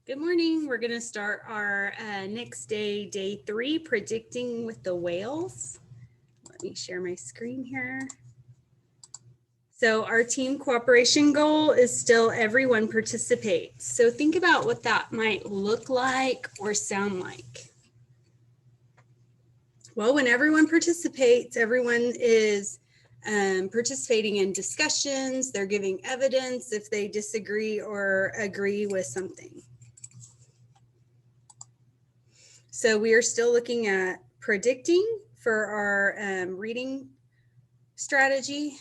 Good morning. We're going to start our next day, day 3, predicting with the whales. Let me share my screen here. So our team cooperation goal is still everyone participates. So think about what that might look like or sound like. Well, when everyone participates, everyone is participating in discussions. They're giving evidence if they disagree or agree with something. So we are still looking at predicting for our reading strategy.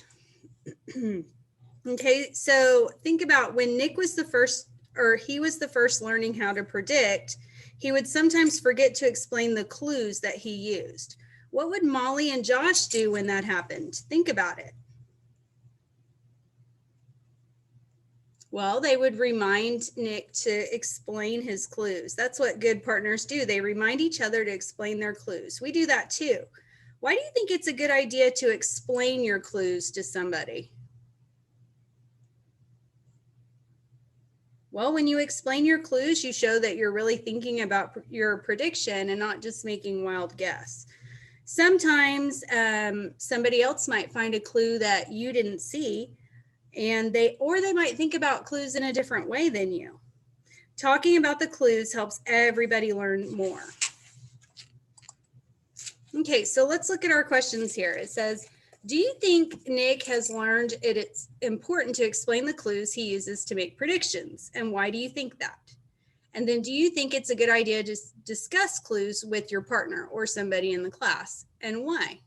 Okay, so think about when Nick was the first, or he was the first learning how to predict, he would sometimes forget to explain the clues that he used. What would Molly and Josh do when that happened? Think about it. Well, they would remind Nick to explain his clues. That's what good partners do. They remind each other to explain their clues. We do that too. Why do you think it's a good idea to explain your clues to somebody? Well, when you explain your clues, you show that you're really thinking about your prediction and not just making wild guess. Sometimes somebody else might find a clue that you didn't see, and they might think about clues in a different way than you. Talking about the clues helps everybody learn more. Okay, so let's look at our questions here. It says, do you think Nick has learned it's important to explain the clues he uses to make predictions? And why do you think that? And then, do you think it's a good idea to discuss clues with your partner or somebody in the class, and why?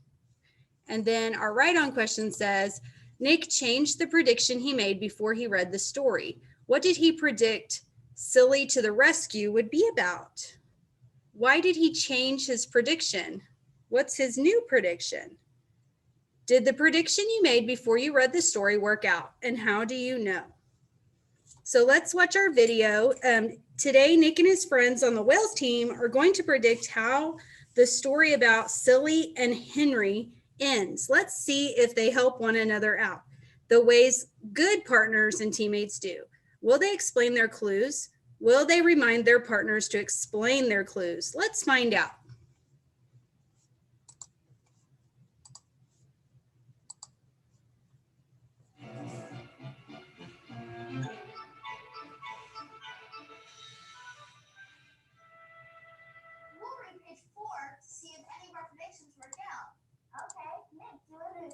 And then our write-on question says, Nick changed the prediction he made before he read the story. What did he predict Silly to the Rescue would be about? Why did he change his prediction? What's his new prediction? Did the prediction you made before you read the story work out? And how do you know? So let's watch our video. Today, Nick and his friends on the Whales team are going to predict how the story about Silly and Henry ends. Let's see if they help one another out the ways good partners and teammates do. Will they explain their clues? Will they remind their partners to explain their clues? Let's find out.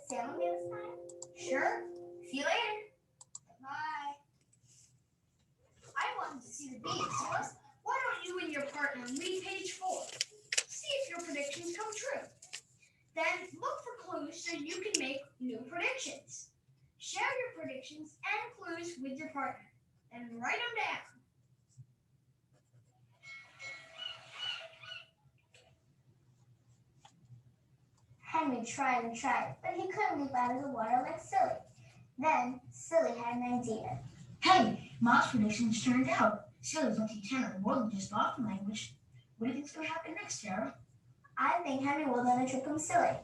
Sam me this time? Sure. See you later. Bye. I wanted to see the beach, so why don't you and your partner read page 4? See if your predictions come true. Then look for clues so you can make new predictions. Share your predictions and clues with your partner and write them down. Henry tried and tried, but he couldn't leap out of the water like Silly. Then Silly had an idea. Hey, Mom's predictions turned out. Silly's going to teach Henry more than just often language. What do you think's going to happen next, Sarah? I think Henry will learn a trick from Silly.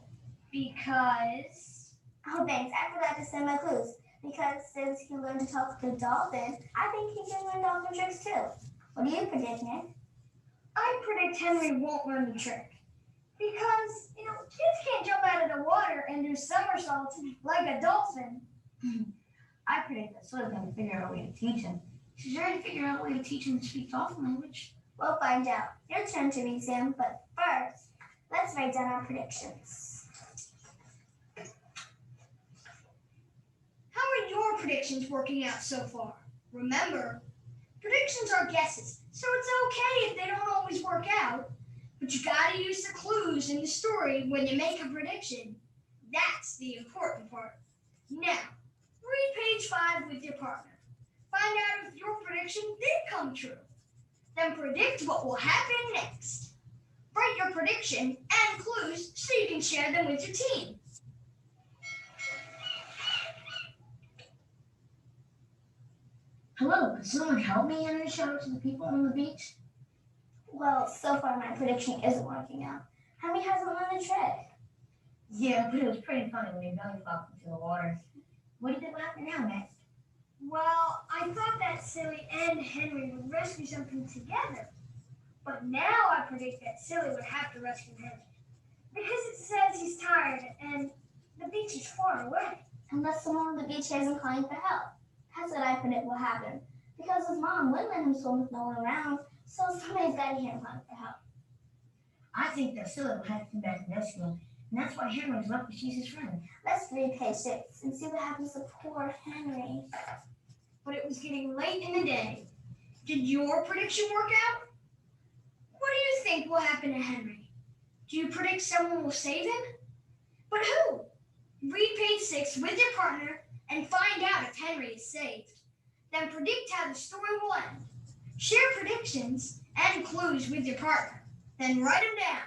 Because? Oh, thanks. I forgot to send my clues. Because since he learned to talk to the dolphin, I think he can learn dolphin tricks too. What do you predict, Nick? I predict Henry won't learn the trick. Because, kids can't jump out of the water and do somersaults like a dolphin. I predict that Silly's going to figure out a way to teach him. She's already figured out a way to teach him to speak dolphin language. We'll find out. Your turn to read, Sam, but first, let's write down our predictions. How are your predictions working out so far? Remember, predictions are guesses, so it's okay if they don't always work out. But you gotta use the clues in the story when you make a prediction. That's the important part. Now, read page 5 with your partner. Find out if your prediction did come true. Then predict what will happen next. Write your prediction and clues so you can share them with your team. Hello, could someone help me and shout out to the people on the beach? Well, so far my prediction isn't working out. Henry hasn't learned a trick. Yeah, but it was pretty funny when he belly flopped into the water. What do you think will happen now, Nick? Well, I thought that Silly and Henry would rescue something together. But now I predict that Silly would have to rescue Henry. Because it says he's tired and the beach is far away. Unless someone on the beach isn't calling for help. That's what I predict will happen. Because his mom wouldn't let him swim with no one around, so somebody's got to hear him calling for help. I think that Silly will have to come back and rescue him. And that's why Henry's lucky she's his friend. Let's read page 6 and see what happens to poor Henry. But it was getting late in the day. Did your prediction work out? What do you think will happen to Henry? Do you predict someone will save him? But who? Read page 6 with your partner and find out if Henry is saved. Then predict how the story will end. Share predictions and clues with your partner. Then write them down.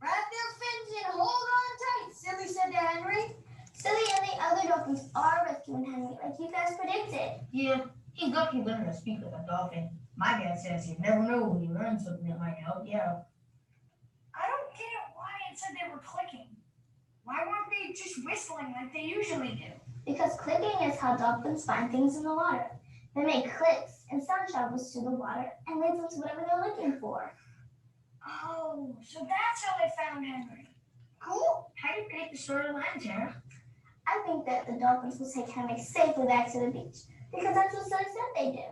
Wrap your fins and hold on tight, Silly said to Henry. Silly and the other dolphins are rescuing Henry, like you guys predicted. Yeah, he's lucky learning to speak like a dolphin. My dad says you never know when you learn something that might help you out. I don't get it why it said they were clicking. Why weren't they just whistling like they usually do? Because clicking is how dolphins find things in the water. They make clicks and sound travels through the water and leads them to whatever they're looking for. Oh, so that's how they found Henry. Cool. How do you predict the story will end, Tara? I think that the dolphins will take Henry safely back to the beach because that's what Silly said they do.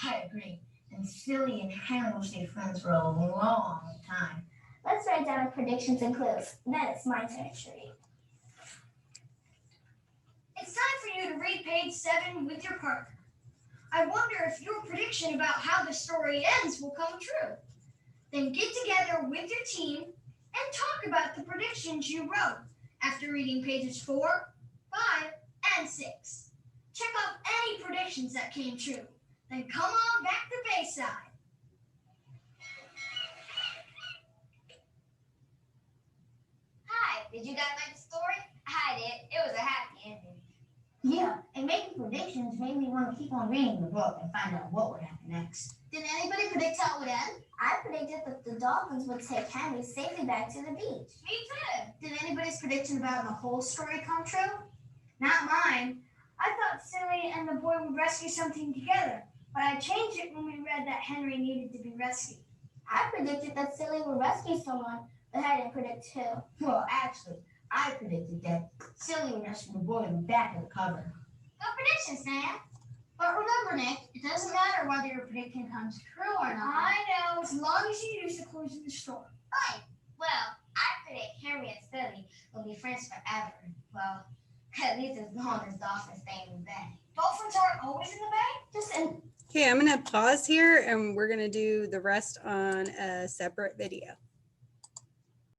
I agree. And Silly and Henry will stay friends for a long time. Let's write down our predictions and clues. Then it's my turn to read. It's time for you to read page 7 with your partner. I wonder if your prediction about how the story ends will come true. Then get together with your team and talk about the predictions you wrote after reading pages 4, 5, and 6. Check off any predictions that came true. Then come on back to Bayside. Hi, did you guys like the story? I did. It was a happy ending. Yeah, and making predictions made me want to keep on reading the book and find out what would happen next. Did anybody predict how it would end? I predicted that the dolphins would take Henry safely back to the beach. Me too. Did anybody's prediction about the whole story come true? Not mine. I thought Silly and the boy would rescue something together, but I changed it when we read that Henry needed to be rescued. I predicted that Silly would rescue someone, but I didn't predict who. Well, actually, I predicted that Silly would rescue the boy in the back of the cover. Good prediction, Sam. But remember, Nick, it doesn't matter whether your prediction comes true or not. I know, as long as you use the clues in the story. Right. Well, I predict Henry and Silly will be friends forever. Well, at least as long as dolphins stay in the bay. Dolphins aren't always in the bay? Just in. Okay, I'm going to pause here and we're going to do the rest on a separate video.